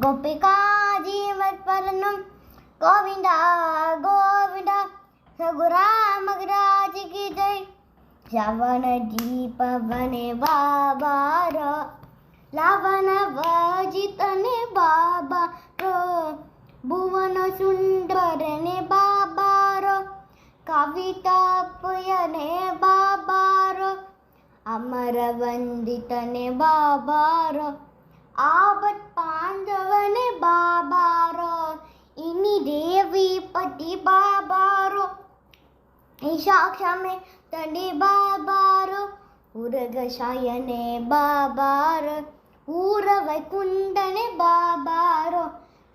गोपिका जीवत्परनं गोविंदा गोविंदा रघुरामराज की जय। श्रवण दीप बने बाबारो लवन वजितने बाबारो भुवन सुंदरने बाबारो कविता पुयने बाबारो अमर वंदितने बाबारो आबत पांडवने बाबारो इनी देवी पति बाबारो ईशाक्ष में तने बाबारो उरगशायने बाबारो ऊरवैकुंडने बाबारो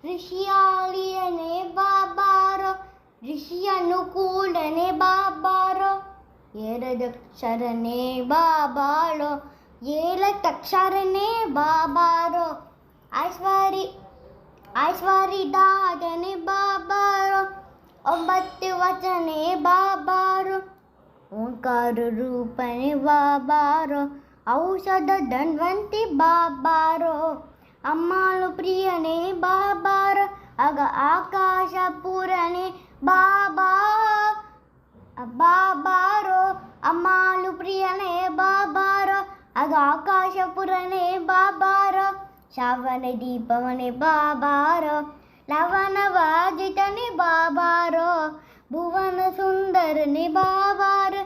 ऋषियालियने बाबारो ऋषि अनुकूलने बाबारो ಏರದಕ್ಷರನೇ ಬಾಬಾಳೋ ಏಳತಕ್ಷರನೇ ಬಾಬಾರೋ ಐಶ್ವರ್ಯದಾದನೆ ಬಾಬಾರೋ 9 ವಚನೆ ಬಾಬಾರೋ ಓಂಕಾರ ರೂಪನೆ ಬಾಬಾರೋ ಔಷಧ ಧನ್ವಂತಿ ಬಾಬಾರೋ ಅಮ್ಮಾಳು ಪ್ರಿಯನೇ ಬಾಬಾರೋ ಆಗ ಆಕಾಶ ಪೂರನೆ ಬಾಬಾ ಬಾಬಾರೋ ಅಮ್ಮಾಳು ಪ್ರಿಯನೇ ಬಾಬಾರೋ ಆಗ ಆಕಾಶಪುರನೇ ಬಾಬಾರೋ ಶ್ರಾವಣ ದೀಪವನೇ ಬಾಬಾರೋ ಲವಣ ವಾಜಿತನೇ ಬಾಬಾರೋ ಭುವನ ಸುಂದರನೇ ಬಾಬಾರೋ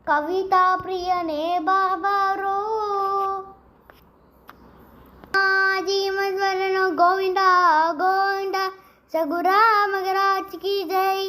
ಕವಿತಾ ಪ್ರಿಯನೇ ಬಾಬಾರೋ ಜೀವನ ಗೋವಿಂದ ಗೋವಿಂದ ಸಗುರಾಮರಾಜ್ ಕಿ ಜೈ।